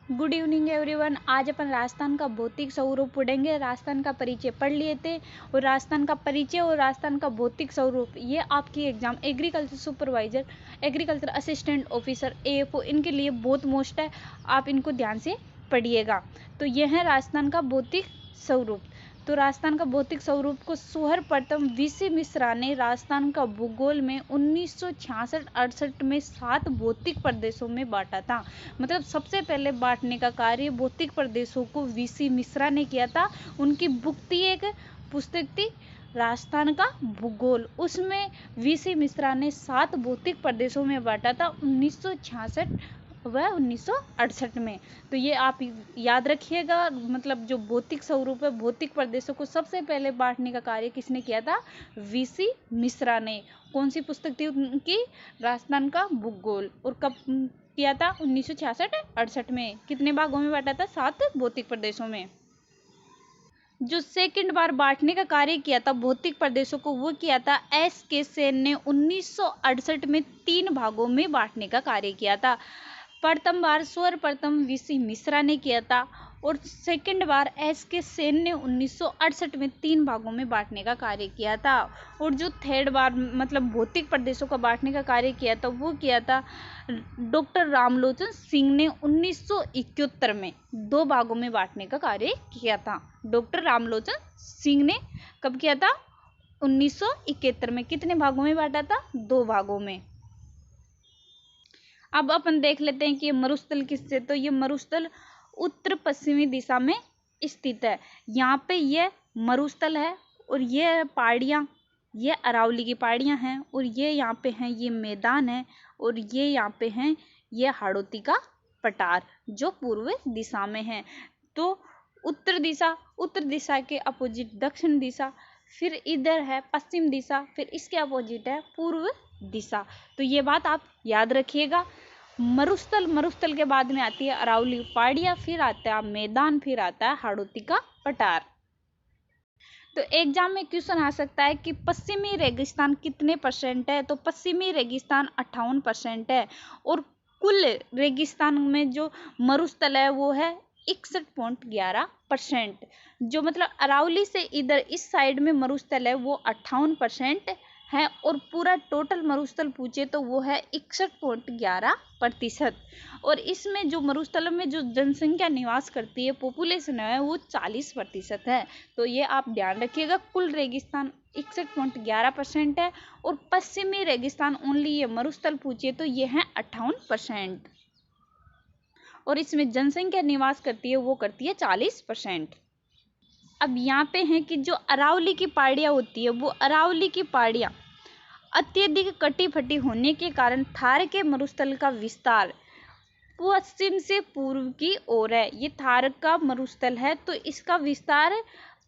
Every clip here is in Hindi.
Good evening everyone. आज अपन राजस्थान का भौतिक स्वरूप पढ़ेंगे। राजस्थान का परिचय पढ़ लिए थे और राजस्थान का परिचय और राजस्थान का भौतिक स्वरूप ये आपकी exam agriculture supervisor, agriculture assistant officer, AFO इनके लिए बहुत मोस्ट है। आप इनको ध्यान से पढ़िएगा। तो यह है राजस्थान का भौतिक स्वरूप। तो राजस्थान का भौतिक स्वरूप को सर्वप्रथम वीसी मिश्रा ने राजस्थान का भूगोल में 1966-68 में 7 भौतिक प्रदेशों में बांटा था। मतलब सबसे पहले बांटने का कार्य भौतिक प्रदेशों को वीसी मिश्रा ने किया था। उनकी बुक थी, एक पुस्तक थी राजस्थान का भूगोल। उसमें वीसी मिश्रा ने 7 भौतिक प्रदेशों में बांटा था 1966 व 1968 में। तो ये आप याद रखिएगा। मतलब जो भौतिक स्वरूप है, भौतिक प्रदेशों को सबसे पहले बांटने का कार्य किसने किया था? वीसी मिश्रा ने। कौन सी पुस्तक थी उनकी? राजस्थान का भूगोल। और कब किया था? 1966-68 में। कितने भागों में बांटा था? 7 भौतिक प्रदेशों में। जो सेकंड बार बांटने का कार्य किया था भौतिक प्रदेशों को, वो किया था एस के सेन ने 1968 में 3 भागों में बांटने का कार्य किया था। प्रथम बार सर्वप्रथम वीसी मिश्रा ने किया था और सेकंड बार एस के सेन ने 1968 में 3 भागों में बांटने का कार्य किया था। और जो थर्ड बार मतलब भौतिक प्रदेशों का बांटने का कार्य किया था वो किया था डॉक्टर रामलोचन सिंह ने 1971 में 2 भागों में बांटने का कार्य किया था। डॉक्टर रामलोचन सिंह ने कब किया था? 1971 में। कितने भागों में बांटा था? 2 भागों में। अब अपन देख लेते हैं कि ये मरुस्थल किससे। तो ये मरुस्थल उत्तर पश्चिमी दिशा में स्थित है। यहाँ पे ये मरुस्थल है और ये पहाड़ियाँ, ये अरावली की पहाड़ियाँ हैं और ये यहाँ पे हैं ये मैदान है और ये यहाँ पे हैं ये हाड़ौती का पठार जो पूर्व दिशा में है। तो उत्तर दिशा के अपोजिट दक्षिण दिशा, फिर इधर है पश्चिम दिशा, फिर इसके अपोजिट है पूर्व दिशा। तो ये बात आप याद रखिएगा। मरुस्थल के बाद में आती है अरावली पहाड़ियाँ, फिर आता है मैदान, फिर आता है हाड़ौती का पठार। तो एग्जाम में क्वेश्चन आ सकता है कि पश्चिमी रेगिस्तान कितने परसेंट है? तो पश्चिमी रेगिस्तान 58% है और कुल रेगिस्तान में जो मरुस्थल है वो है 61.11%। जो मतलब अरावली से इधर इस साइड में मरुस्थल है वो 58% है और पूरा टोटल मरुस्थल पूछे तो वो है 61.11%। और इसमें जो मरुस्थल में जो जनसंख्या निवास करती है, पॉपुलेशन है, वो 40% है। तो ये आप ध्यान रखिएगा। कुल रेगिस्तान 61.11% है और पश्चिमी रेगिस्तान ओनली ये मरुस्थल पूछे तो ये है 58%। और इसमें जनसंख्या निवास करती है वो करती है 40%। अब यहाँ पे है कि जो अरावली की पहाड़ियाँ होती है वो अरावली की पहाड़ियाँ अत्यधिक कटी फटी होने के कारण थार के मरुस्थल का विस्तार पश्चिम से पूर्व की ओर है। ये थार का मरुस्थल है तो इसका विस्तार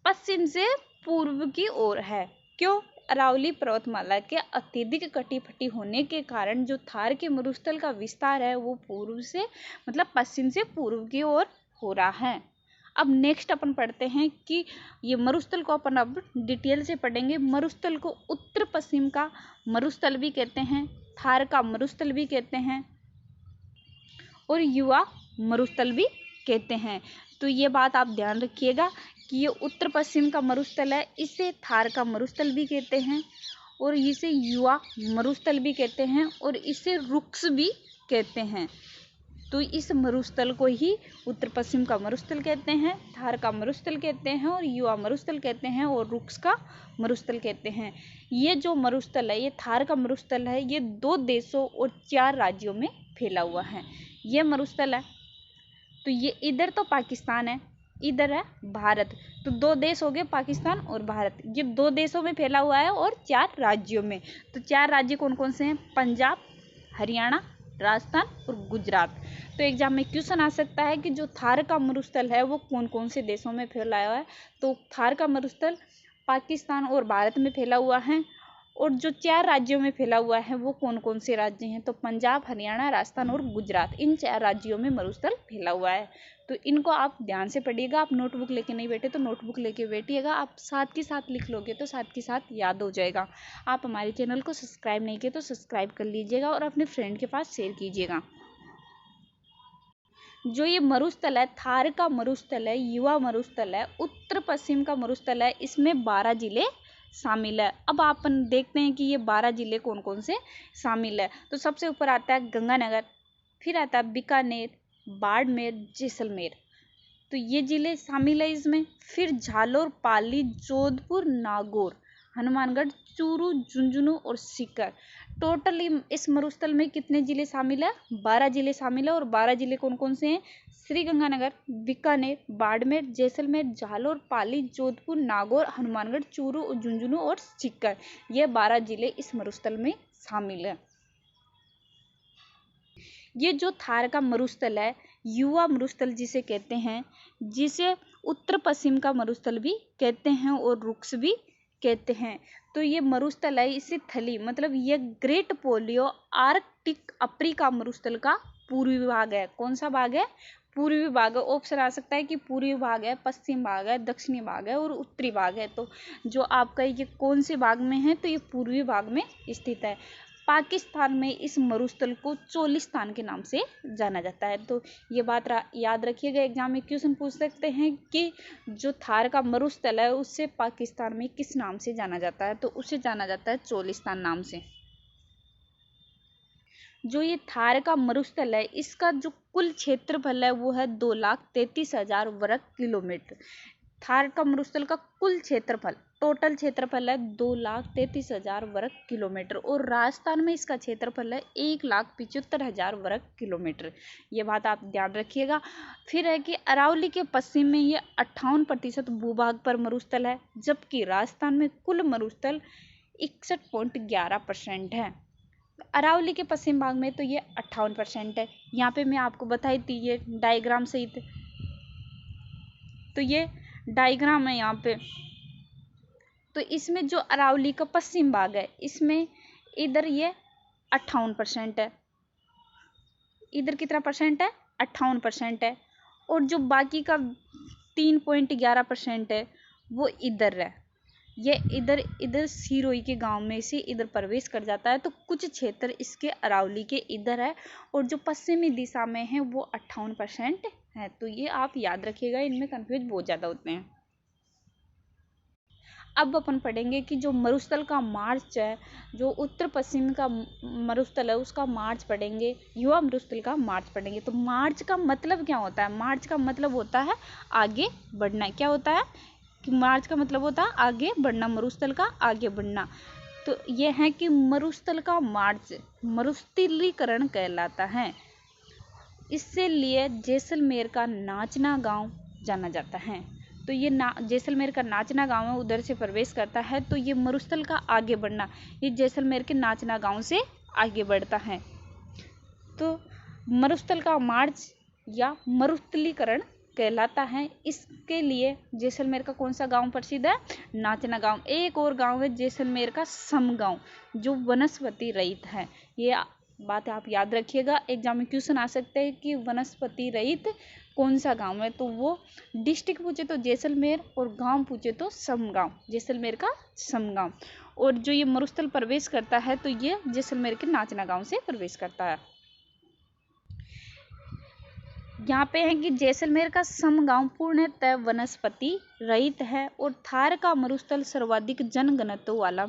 पश्चिम से पूर्व की ओर है। क्यों? अरावली पर्वतमाला के अत्यधिक कटी फटी होने के कारण जो थार के मरुस्थल का विस्तार है वो पूर्व से मतलब पश्चिम से पूर्व की ओर हो रहा है। अब नेक्स्ट अपन पढ़ते हैं कि ये मरुस्थल को अपन अब डिटेल से पढ़ेंगे। मरुस्थल को उत्तर पश्चिम का मरुस्थल भी कहते हैं, थार का मरुस्थल भी कहते हैं और युवा मरुस्थल भी कहते हैं। तो ये बात आप ध्यान रखिएगा कि ये उत्तर पश्चिम का मरुस्थल है, इसे थार का मरुस्थल भी कहते हैं और इसे युवा मरुस्थल भी कहते हैं और इसे रुक्स भी कहते हैं। तो इस मरुस्थल को ही उत्तर पश्चिम का मरुस्थल कहते हैं, थार का मरुस्थल कहते हैं और युवा मरुस्थल कहते हैं और रुक्स का मरुस्थल कहते हैं। ये जो मरुस्थल है, ये थार का मरुस्थल है, ये 2 देशों और 4 राज्यों में फैला हुआ है। ये मरुस्थल है तो ये इधर तो पाकिस्तान है, इधर है भारत। तो 2 देश हो गए पाकिस्तान और भारत। ये 2 देशों में फैला हुआ है और 4 राज्यों में। तो 4 राज्य कौन कौन से हैं? पंजाब, हरियाणा, राजस्थान और गुजरात। तो एग्जाम में क्वेश्चन आ सकता है कि जो थार का मरुस्थल है वो कौन कौन से देशों में फैला हुआ है? तो थार का मरुस्थल पाकिस्तान और भारत में फैला हुआ है और जो 4 राज्यों में फैला हुआ है वो कौन कौन से राज्य हैं? तो पंजाब, हरियाणा, राजस्थान और गुजरात, इन 4 राज्यों में मरुस्थल फैला हुआ है। तो इनको आप ध्यान से पढ़िएगा। आप नोटबुक लेके नहीं बैठे तो नोटबुक लेके बैठिएगा। आप साथ के साथ लिख लोगे तो साथ के साथ याद हो जाएगा। आप हमारे चैनल को सब्सक्राइब नहीं किए तो सब्सक्राइब कर लीजिएगा और अपने फ्रेंड के पास शेयर कीजिएगा। जो ये मरुस्थल है, थार का मरुस्थल है, युवा मरुस्थल है, उत्तर पश्चिम का मरुस्थल है, इसमें 12 जिले शामिल है। अब अपन देखते हैं कि ये 12 जिले कौन कौन से शामिल है। तो सबसे ऊपर आता है गंगानगर, फिर आता है बीकानेर, बाड़मेर, जैसलमेर, तो ये जिले शामिल है इसमें। फिर झालोर, पाली, जोधपुर, नागौर, हनुमानगढ़, चूरू, झुंझुनू और सीकर। टोटल इस मरुस्थल में कितने जिले शामिल है? 12 जिले शामिल है। और 12 जिले कौन कौन से हैं? श्रीगंगानगर, बीकानेर, बाड़मेर, जैसलमेर, झालोर, पाली, जोधपुर, नागौर, हनुमानगढ़, चूरू, झुंझुनू और सीकर। ये 12 जिले इस मरुस्थल में शामिल है। ये जो थार का मरुस्थल है, युवा मरुस्थल जिसे कहते हैं, जिसे उत्तर पश्चिम का मरुस्थल भी कहते हैं और रुक्स भी कहते हैं। तो ये मरुस्थल है, इसे थली मतलब ये ग्रेट पोलियो आर्कटिक अफ्रीका मरुस्थल का पूर्वी भाग है। कौन सा भाग है? पूर्वी भाग है। ऑप्शन आ सकता है कि पूर्वी भाग है, पश्चिम भाग है, दक्षिणी भाग है और उत्तरी भाग है। तो जो आपका ये कौन से भाग में है? तो ये पूर्वी भाग में स्थित है। पाकिस्तान में इस मरुस्थल को चोलिस्तान के नाम से जाना जाता है। तो ये बात याद रखिएगा, एग्जाम में क्वेश्चन पूछ सकते हैं कि जो थार का मरुस्थल है उससे पाकिस्तान में किस नाम से जाना जाता है? तो उसे जाना जाता है चोलिस्तान नाम से। जो ये थार का मरुस्थल है, इसका जो कुल क्षेत्रफल है वो है 2,33,000 वर्ग किलोमीटर। थार का मरुस्थल का कुल क्षेत्रफल, टोटल क्षेत्रफल है 2,33,000 वर्ग किलोमीटर और राजस्थान में इसका क्षेत्रफल है 1,75,000 वर्ग किलोमीटर। ये बात आप ध्यान रखिएगा। फिर है कि अरावली के पश्चिम में ये 58% भूभाग पर मरुस्थल है, जबकि राजस्थान में कुल मरुस्थल 61.11% है। अरावली के पश्चिम भाग में तो ये 58% है। यहाँ पे मैं आपको बताई थी ये डायग्राम सहित, तो ये डायग्राम है यहाँ पे। तो इसमें जो अरावली का पश्चिम भाग है, इसमें इधर ये 58% है, इधर कितना परसेंट है? 58% है। और जो बाकी का 3.11% है वो इधर है। ये इधर सिरोही के गांव में से इधर प्रवेश कर जाता है। तो कुछ क्षेत्र इसके अरावली के इधर है और जो पश्चिमी दिशा में है वो 58% है। तो ये आप याद रखिएगा, इनमें कंफ्यूज बहुत ज़्यादा होते हैं। अब अपन पढ़ेंगे कि जो मरुस्थल का मार्च है, जो उत्तर पश्चिम का मरुस्थल है उसका मार्च पढ़ेंगे, युवा मरुस्थल का मार्च पढ़ेंगे। तो मार्च का मतलब क्या होता है? मार्च का मतलब होता है आगे बढ़ना। क्या होता है? कि मार्च का मतलब होता है आगे बढ़ना, मरुस्थल का आगे बढ़ना। तो ये है कि मरुस्थल का मार्च मरुस्थलीकरण कहलाता है। इससे लिए जैसलमेर का नाचना गांव जाना जाता है। तो ये जैसलमेर का नाचना गांव है, उधर से प्रवेश करता है। तो ये मरुस्थल का आगे बढ़ना, ये जैसलमेर के नाचना गांव से आगे बढ़ता है। तो मरुस्थल का मार्च या मरुस्थलीकरण कहलाता है। इसके लिए जैसलमेर का कौन सा गांव प्रसिद्ध है? नाचना गांव। एक और गांव है जैसलमेर का सम गांव, जो वनस्पति रहित है। ये बात आप याद रखिएगा, एग्जाम में क्वेश्चन आ सकते हैं कि वनस्पति रहित कौन सा गांव है। तो वो डिस्ट्रिक्ट पूछे तो जैसलमेर और गांव पूछे तो सम गांव, जैसलमेर का सम गांव। और जो ये मरुस्थल प्रवेश करता है तो ये जैसलमेर के नाचना गांव से प्रवेश करता है। यहाँ पे है कि जैसलमेर का सम गांव पूर्णतः वनस्पति रहित है और थार का मरुस्थल सर्वाधिक जनघनत्व वाला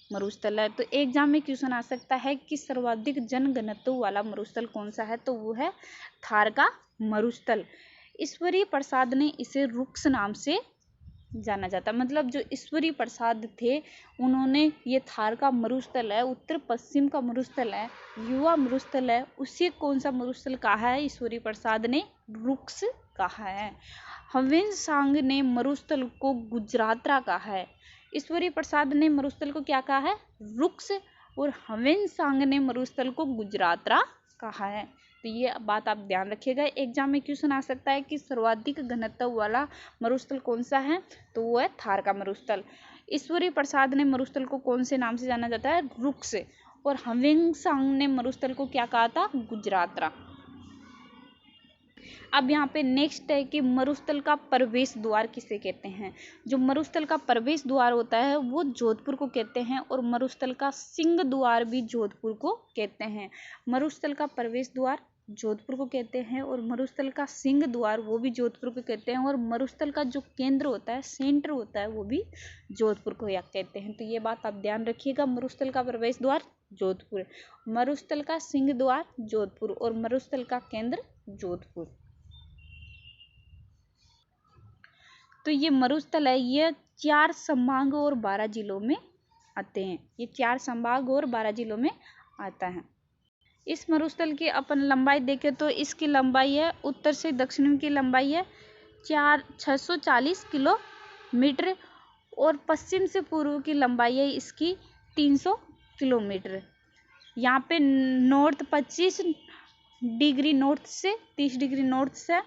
मरुस्थल है। तो एग्जाम में क्वेश्चन आ सकता है कि सर्वाधिक जनघनत्व वाला मरुस्थल कौन सा है? तो वो है थार का मरुस्थल। ईश्वरी प्रसाद ने इसे रुक्स नाम से जाना जाता, मतलब जो ईश्वरी प्रसाद थे उन्होंने ये थार का मरुस्थल है, उत्तर पश्चिम का मरुस्थल है, युवा मरुस्थल है, उसे कौन सा मरुस्थल कहा है? ईश्वरी प्रसाद ने रुक्स कहा है। हवेनसांग ने मरुस्थल को गुजरातरा कहा है। ईश्वरी प्रसाद ने मरुस्थल को क्या कहा है? रुक्स। और हवेनसांग ने मरुस्थल को गुजरातरा कहा है। तो ये बात आप ध्यान रखिएगा, एग्जाम में क्वेश्चन आ सकता है कि सर्वाधिक घनत्व वाला मरुस्थल कौन सा है? तो वो है थार का मरुस्थल। ईश्वरी प्रसाद ने मरुस्थल को कौन से नाम से जाना जाता है? रुक्स। और हवेनसांग ने मरुस्थल को क्या कहा था? गुजरातरा। अब यहाँ पे नेक्स्ट है कि मरुस्थल का प्रवेश द्वार किसे कहते हैं? जो मरुस्थल का प्रवेश द्वार होता है वो जोधपुर को कहते हैं और मरुस्थल का सिंह द्वार भी जोधपुर को कहते हैं। मरुस्थल का प्रवेश द्वार जोधपुर को कहते हैं, और मरुस्थल का सिंह द्वार वो भी जोधपुर को कहते हैं, और मरुस्थल का जो केंद्र होता है, सेंटर होता है, वो भी जोधपुर को कहते हैं। तो ये बात आप ध्यान रखिएगा, मरुस्थल का प्रवेश द्वार जोधपुर, मरुस्थल का सिंह द्वार जोधपुर, और मरुस्थल का केंद्र जोधपुर। तो ये मरुस्थल है, ये 4 संभाग और 12 जिलों में आते हैं। ये 4 संभाग और 12 जिलों में आता है। इस मरुस्थल की अपन लंबाई देखें तो इसकी लंबाई है, उत्तर से दक्षिण की लंबाई है 640 किलोमीटर, और पश्चिम से पूर्व की लंबाई है इसकी 300 किलोमीटर। यहाँ पे नॉर्थ 25 डिग्री नॉर्थ से 30 डिग्री नॉर्थ से।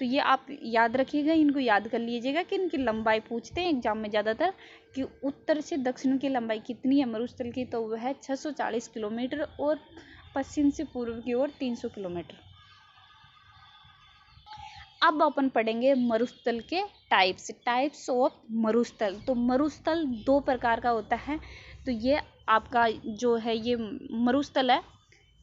तो ये आप याद रखिएगा, इनको याद कर लीजिएगा कि इनकी लंबाई पूछते हैं एग्जाम में ज़्यादातर, कि उत्तर से दक्षिण की लंबाई कितनी है मरुस्थल की, तो वह है 640 किलोमीटर, और पश्चिम से पूर्व की ओर 300 किलोमीटर। अब अपन पढ़ेंगे मरुस्थल के टाइप्स ऑफ मरुस्थल। तो मरुस्थल 2 प्रकार का होता है। तो ये आपका जो है ये मरुस्थल है,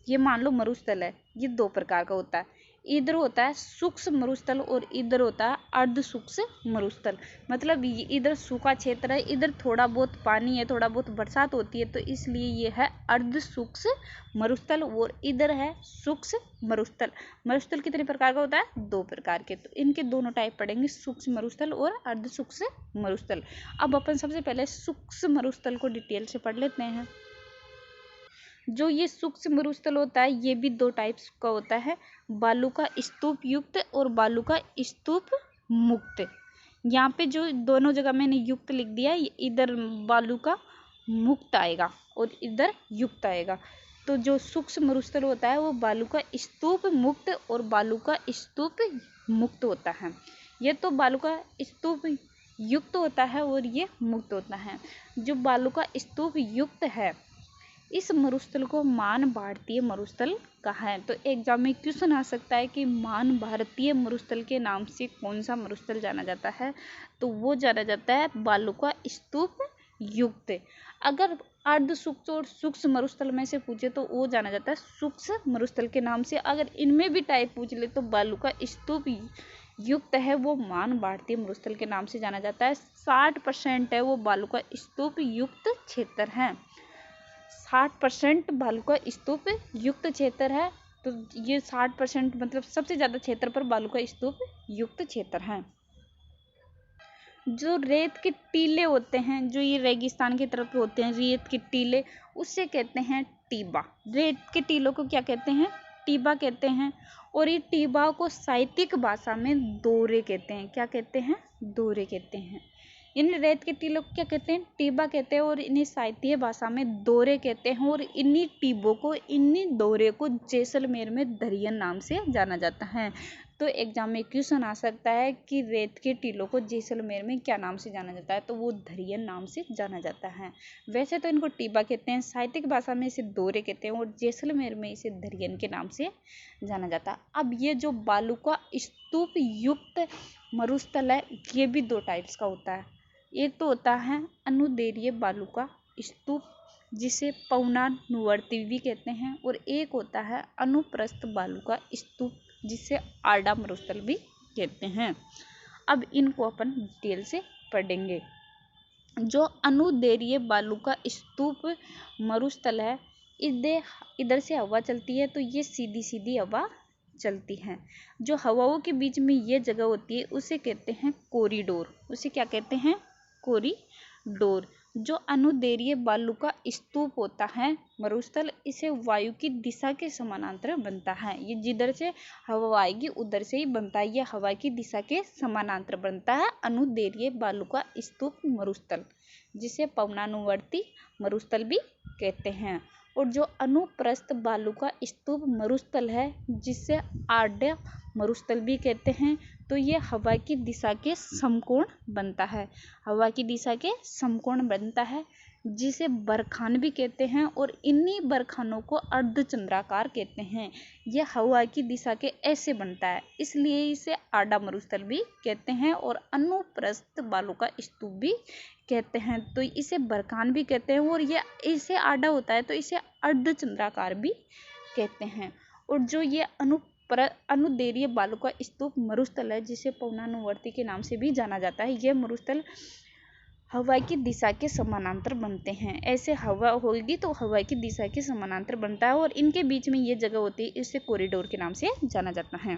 ये मान लो मरुस्थल है, ये 2 प्रकार का होता है। इधर होता है सूक्ष्म मरुस्थल और इधर होता है अर्ध सूक्ष्म मरुस्थल। मतलब इधर सूखा क्षेत्र है, इधर थोड़ा बहुत पानी है, थोड़ा बहुत बरसात होती है, तो इसलिए ये है अर्ध सूक्ष्म मरुस्थल, और इधर है सूक्ष्म मरुस्थल। मरुस्थल कितने प्रकार का होता है? 2 प्रकार के। तो इनके दोनों टाइप पढ़ेंगे, सूक्ष्म मरुस्थल और अर्ध सूक्ष्म मरुस्थल। अब अपन सबसे पहले सूक्ष्म मरुस्थल को डिटेल से पढ़ लेते हैं। जो ये सूक्ष्म मरुस्थल होता है, ये भी 2 टाइप्स का होता है, बालू का स्तूप युक्त और बालू का स्तूप मुक्त। यहाँ पे जो दोनों जगह मैंने युक्त लिख दिया, इधर बालू का मुक्त आएगा और इधर युक्त आएगा। तो जो सूक्ष्म मरुस्थल होता है वो बालू का स्तूप मुक्त और बालू का स्तूप मुक्त होता है। ये तो बालू का स्तूप युक्त होता है और ये मुक्त होता है। जो बालू का स्तूप युक्त है, इस मरुस्थल को मान भारतीय मरुस्थल कहा है। तो एग्जाम में क्वेश्चन आ सकता है कि मान भारतीय मरुस्थल के नाम से कौन सा मरुस्थल जाना जाता है, तो वो जाना जाता है बालू का स्तूप युक्त। अगर अर्ध सूक्ष्म और सूक्ष्म मरुस्थल में से पूछे तो वो जाना जाता है सूक्ष्म मरुस्थल के नाम से। अगर इनमें भी टाइप पूछ ले तो बालू का स्तूप युक्त है वो मान भारतीय मरुस्थल के नाम से जाना जाता है। 60% है वो बालू का स्तूप युक्त क्षेत्र है। 60% बालू का स्तूप युक्त क्षेत्र है। तो ये 60% मतलब सबसे ज़्यादा क्षेत्र पर बालू का स्तूप युक्त क्षेत्र है। जो रेत के टीले होते हैं, जो ये रेगिस्तान की तरफ होते हैं, रेत के टीले, उससे कहते हैं टीबा। रेत के टीलों को क्या कहते हैं? टीबा कहते हैं। और ये टीबा को साहित्यिक भाषा में दोरे कहते हैं। क्या कहते हैं? दोरे कहते हैं। इन रेत के टीलों को क्या कहते हैं? टीबा कहते हैं, और इन्हें साहित्य भाषा में दोरे कहते हैं। और इन्हीं टीबों को, इन्हीं दोरे को जैसलमेर में दरियन नाम से जाना जाता है। तो एग्जाम में क्वेश्चन आ सकता है कि रेत के टीलों को जैसलमेर में क्या नाम से जाना जाता है, तो वो दरियन नाम से जाना जाता है। वैसे तो इनको टीबा कहते हैं, साहित्यिक भाषा में इसे दोरे कहते हैं, और जैसलमेर में इसे दरियन के नाम से जाना जाता है। अब ये जो बालू का स्तूप युक्त मरुस्थल है, ये भी 2 टाइप्स का होता है। एक तो होता है अनुदैर्घ्य बालू का स्तूप, जिसे पवनानुवर्ती भी कहते हैं, और एक होता है अनुप्रस्थ बालू का स्तूप, जिसे आर्डा मरुस्थल भी कहते हैं। अब इनको अपन डिटेल से पढ़ेंगे। जो अनुदैर्घ्य बालू का स्तूप मरुस्थल है, इधर से हवा चलती है तो ये सीधी सीधी हवा चलती है। जो हवाओं के बीच में ये जगह होती है उसे कहते हैं कॉरिडोर। उसे क्या कहते हैं? कॉरिडोर। जो अनुदैर्घ्य बालू का स्तूप होता है मरुस्थल, इसे वायु की दिशा के समानांतर बनता है। ये जिधर से हवा आएगी उधर से ही बनता है। ये हवा की दिशा के समानांतर बनता है अनुदैर्घ्य बालू का स्तूप मरुस्थल, जिसे पवनानुवर्ती मरुस्थल भी कहते हैं। और जो अनुप्रस्थ बालू का स्तूप मरुस्थल है, जिसे आर्द्र मरुस्थल भी कहते हैं, तो ये हवा की दिशा के समकोण बनता है। हवा की दिशा के समकोण बनता है, जिसे बरखान भी कहते हैं, और इन्हीं बरखानों को अर्धचंद्राकार कहते हैं। यह हवा की दिशा के ऐसे बनता है, इसलिए इसे आर्द्र मरुस्थल भी कहते हैं और अनुप्रस्थ बालू का स्तूप भी कहते हैं। तो इसे बरखान भी कहते हैं, और ये इसे आर्द्र होता है तो इसे अर्धचंद्राकार भी कहते हैं। और जो ये अनुदैर्घ्य बालुका स्तूप मरुस्थल है, जिसे पवनानुवर्ती के नाम से भी जाना जाता है, यह मरुस्थल हवा की दिशा के समानांतर बनते हैं। ऐसे हवा होगी तो हवा की दिशा के समानांतर बनता है और इनके बीच में ये जगह होती है, इसे कॉरिडोर के नाम से जाना जाता है।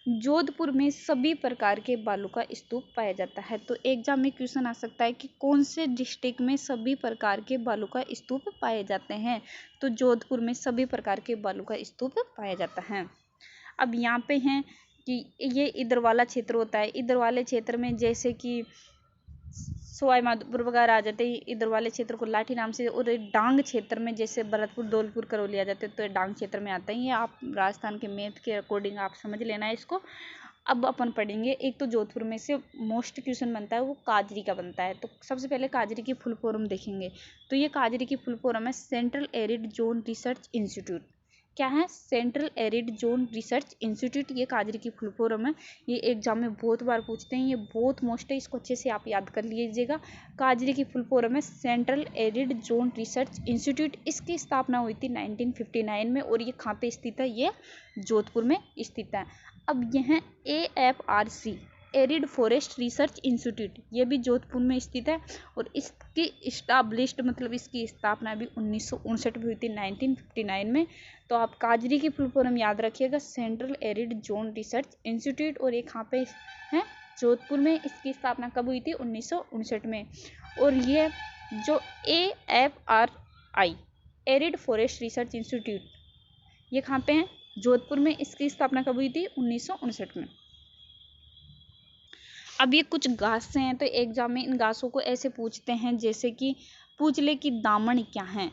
जोधपुर में सभी प्रकार के बालू का स्तूप पाया जाता है। तो एग्जाम में क्वेश्चन आ सकता है कि कौन से डिस्ट्रिक्ट में सभी प्रकार के बालू का स्तूप पाए जाते हैं। तो जोधपुर में सभी प्रकार के बालू का स्तूप पाया जाता है। अब यहाँ पे हैं कि ये इधर वाला क्षेत्र होता है, इधर वाले क्षेत्र में जैसे कि सवाई माधोपुर वगैरह आ जाते हैं, इधर वाले क्षेत्र को लाठी नाम से, और डांग क्षेत्र में जैसे भरतपुर, धौलपुर, करौली आ जाते हैं, तो ये डांग क्षेत्र में आता है। ये आप राजस्थान के मैप के अकॉर्डिंग आप समझ लेना है इसको। अब अपन पढ़ेंगे, एक तो जोधपुर में से मोस्ट क्वेश्चन बनता है वो काजरी का बनता है। तो सबसे पहले काजरी की फुल फॉर्म देखेंगे। तो ये काजरी की फुल फॉर्म है central arid zone research institute. क्या है? Central arid zone research institute, ये काजरी की फुल फॉर्म है। ये एग्जाम में बहुत बार पूछते हैं, ये बहुत मोस्ट है, इसको अच्छे से आप याद कर लीजिएगा। काजरी की फुल फॉर्म है central arid zone research institute. इसकी स्थापना हुई थी 1959 में और ये कहाँ पे स्थित है? ये जोधपुर में स्थित है। अब यह AFRC arid forest research institute, ये भी जोधपुर में स्थित है और इसकी इस्टाब्लिश्ड मतलब इसकी स्थापना भी 1959 में हुई थी, 1959 में। तो आप काजरी की फुल फॉर्म याद रखिएगा, central arid zone research institute, और ये कहाँ पे है? जोधपुर में। इसकी स्थापना कब हुई थी? 1959 में। और ये जो AFRI arid forest research institute, ये कहाँ पे है? जोधपुर में। इसकी स्थापना कब हुई थी? 1959 में। अब ये कुछ घास हैं, तो एग्जाम में इन घासों को ऐसे पूछते हैं जैसे कि पूछ ले कि दामन क्या है।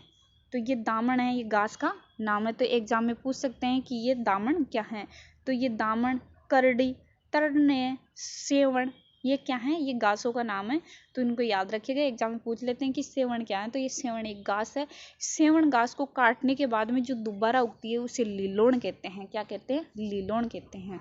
तो ये दामन है, ये घास का नाम है। तो एग्जाम में पूछ सकते हैं कि ये दामन क्या है। तो ये दामन, करड़ी, तरने, सेवण, ये क्या है? ये घासों का नाम है। तो इनको याद रखिएगा। एग्जाम में पूछ लेते हैं कि सेवण क्या है। तो ये सेवण एक घास है। सेवण घास को काटने के बाद में जो दोबारा उगती है उसे लीलोण कहते हैं। क्या कहते हैं? लीलोण कहते हैं।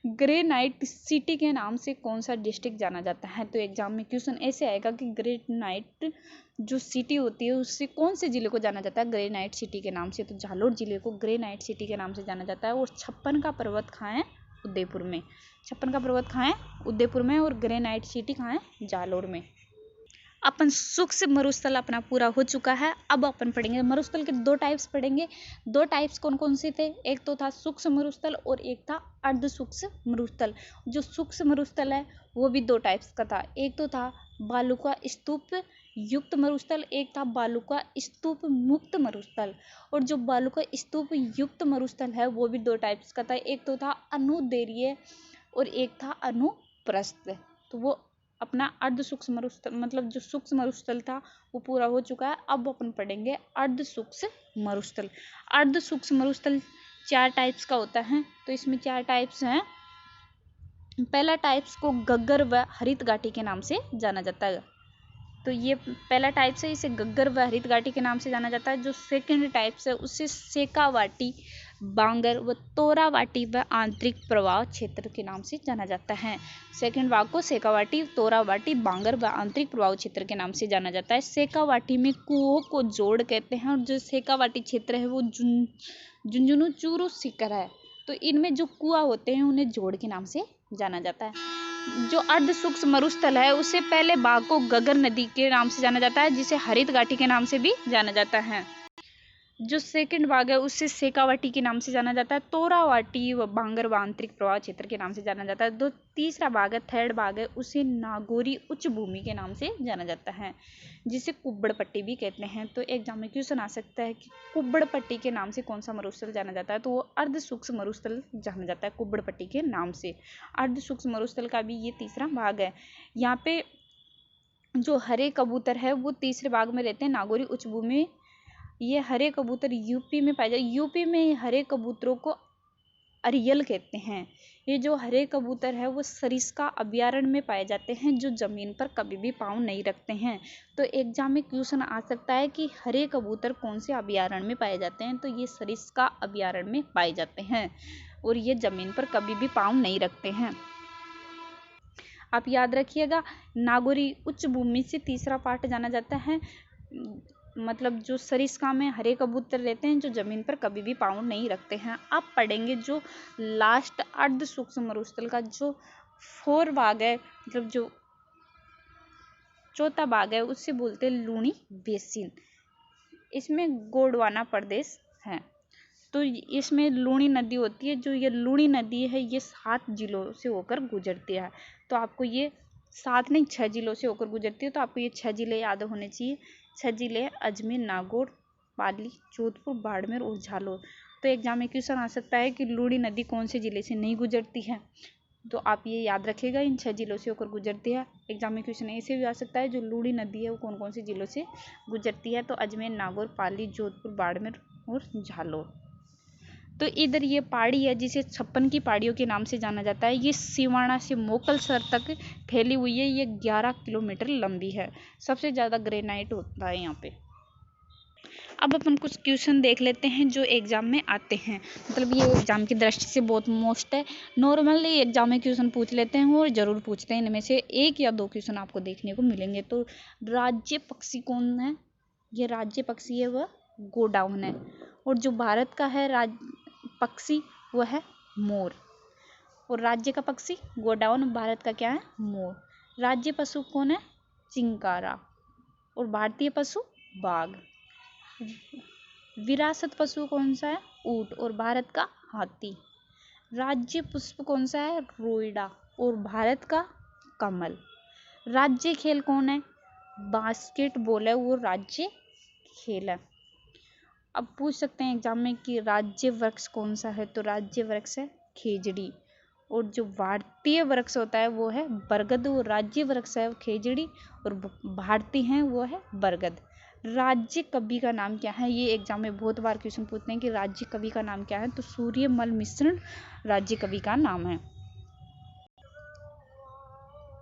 ग्रेनाइट सिटी के नाम से कौन सा डिस्ट्रिक्ट जाना जाता है? तो एग्जाम में क्वेश्चन ऐसे आएगा कि ग्रेनाइट जो सिटी होती है उससे कौन से जिले को जाना जाता है ग्रेनाइट सिटी के नाम से? तो जालोर जिले को ग्रेनाइट सिटी के नाम से जाना जाता है। और 56 का पर्वत कहाँ है? उदयपुर में। 56 का पर्वत कहाँ है? उदयपुर में। और ग्रेनाइट सिटी कहाँ है? जालोर में। अपन सूक्ष्म मरुस्थल अपना पूरा हो चुका है। अब अपन पढ़ेंगे मरुस्थल के दो टाइप्स पढ़ेंगे। दो टाइप्स कौन कौन से थे? एक तो था सूक्ष्म मरुस्थल और एक था अर्ध सूक्ष्म मरुस्थल। जो सूक्ष्म मरुस्थल है वो भी दो टाइप्स का था। एक तो था बालुका स्तूप युक्त मरुस्थल, एक था बालुका स्तूप मुक्त मरुस्थल। और जो बालुका स्तूप युक्त मरुस्थल है वो भी दो टाइप्स का था। एक तो था अनुदैर्घ्य और एक था अनुप्रस्थ। तो वो अपना अर्ध सूक्ष्म मरुस्थल मतलब जो सूक्ष्म मरुस्थल था वो पूरा हो चुका है। अब अपन पढ़ेंगे अर्ध सूक्ष्म मरुस्थल। अर्ध सूक्ष्म मरुस्थल 4 टाइप्स का होता है। तो इसमें 4 टाइप्स हैं। पहला टाइप्स को गग्गर व हरित घाटी के नाम से जाना जाता है। तो ये पहला टाइप्स है, इसे गग्गर व हरित घाटी के नाम से जाना जाता है। जो सेकंड टाइप्स है उसे सेकावाटी, बांगर व तोरावाटी व आंतरिक प्रवाह क्षेत्र के नाम से जाना जाता है। सेकंड भाग को सेकावाटी, तोरावाटी, बांगर व आंतरिक प्रवाह क्षेत्र के नाम से जाना जाता है। सेकावाटी में कुओं को जोड़ कहते हैं और जो सेकावाटी क्षेत्र है वो झुंझुनू चूरू सीकर है। तो इनमें जो कुआं होते हैं उन्हें जोड़ के नाम से जाना जाता है। जो अर्ध सूक्ष्म मरुस्थल है उसे पहले भाग को गगर नदी के नाम से जाना जाता है, जिसे हरित घाटी के नाम से भी जाना जाता है। जो सेकंड भाग है उसे सेकावाटी के नाम से जाना जाता है। तोरावाटी व बांगर व आंतरिक प्रवाह क्षेत्र के नाम से जाना जाता है। जो तीसरा भाग है, थर्ड भाग है, उसे नागौरी उच्च भूमि के नाम से जाना जाता है, जिसे कुब्बड़ पट्टी भी कहते हैं। तो एग्जाम में क्वेश्चन आ सकता है कि कुब्बड़ पट्टी के नाम से कौन सा मरुस्थल जाना जाता है? तो वो अर्ध सूक्ष्म मरुस्थल जाना जाता है कुब्बड़ पट्टी के नाम से। अर्ध सूक्ष्म मरुस्थल का भी ये तीसरा भाग है। यहाँ पे जो हरे कबूतर है वो तीसरे भाग में रहते हैं, नागौरी उच्च भूमि। ये हरे कबूतर यूपी में पाए जाते। यूपी में हरे कबूतरों को अरियल कहते हैं। ये जो हरे कबूतर है वो सरिस्का अभयारण्य में पाए जाते हैं, जो जमीन पर कभी भी पाँव नहीं रखते हैं। तो एग्जाम में क्वेश्चन आ सकता है कि हरे कबूतर कौन से अभयारण्य में पाए जाते हैं? तो ये सरिस्का अभयारण्य में पाए जाते हैं और ये जमीन पर कभी भी पाँव नहीं रखते हैं। आप याद रखिएगा, नागौरी उच्च भूमि से तीसरा पार्ट जाना जाता है। मतलब जो सरिस्का में हरे कबूतर रहते हैं जो जमीन पर कभी भी पाँव नहीं रखते हैं। आप पढ़ेंगे जो लास्ट अर्ध सूक्ष्म मरुस्थल का जो 4 भाग है, मतलब जो चौथा भाग है, उससे बोलते हैं लूणी बेसिन। इसमें गोंडवाना प्रदेश है। तो इसमें लूणी नदी होती है। जो ये लूणी नदी है ये 7 जिलों से होकर गुजरती है। तो आपको ये 7 नहीं 6 जिलों से होकर गुजरती है। तो आपको ये 6 जिले याद होने चाहिए। 6 जिले अजमेर, नागौर, पाली, जोधपुर, बाड़मेर और झालोर। तो एग्जाम में क्वेश्चन आ सकता है कि लूणी नदी कौन से जिले से नहीं गुजरती है। तो आप ये याद रखिएगा, इन 6 जिलों से होकर गुजरती है। एग्जाम में क्वेश्चन ऐसे भी आ सकता है जो लूणी नदी है वो कौन कौन से जिलों से गुजरती है। तो अजमेर, नागौर, पाली, जोधपुर, बाड़मेर और झालोर। तो इधर ये पहाड़ी है जिसे 56 की पहाड़ियों के नाम से जाना जाता है। ये सिवाना से मोकलसर तक फैली हुई है। ये 11 किलोमीटर लंबी है। सबसे ज़्यादा ग्रेनाइट होता है यहाँ पे। अब अपन कुछ क्वेश्चन देख लेते हैं जो एग्जाम में आते हैं। मतलब ये एग्जाम की दृष्टि से बहुत मोस्ट है। नॉर्मली एग्जाम में क्वेश्चन पूछ लेते हैं और ज़रूर पूछते हैं। इनमें से 1 या 2 क्वेश्चन आपको देखने को मिलेंगे। तो राज्य पक्षी कौन है? ये राज्य पक्षी है वह गोडाउन है। और जो भारत का है पक्षी वह है मोर। और राज्य का पक्षी गोडाउन, भारत का क्या है? मोर। राज्य पशु कौन है? चिंकारा। और भारतीय पशु बाघ। विरासत पशु कौन सा है? ऊंट। और भारत का हाथी। राज्य पुष्प कौन सा है? रोइडा। और भारत का कमल। राज्य खेल कौन है? बास्केटबॉल है वो राज्य खेल है। अब पूछ सकते हैं एग्जाम में कि राज्य वृक्ष कौन सा है? तो राज्य वृक्ष है खेजड़ी। और जो भारतीय वृक्ष होता है वो है बरगद। और राज्य वृक्ष है खेजड़ी और भारतीय है वो है बरगद। राज्य कवि का नाम क्या है? ये एग्जाम में बहुत बार क्वेश्चन पूछते हैं कि राज्य कवि का नाम क्या है? तो सूर्यमल मिश्र राज्य कवि का नाम है।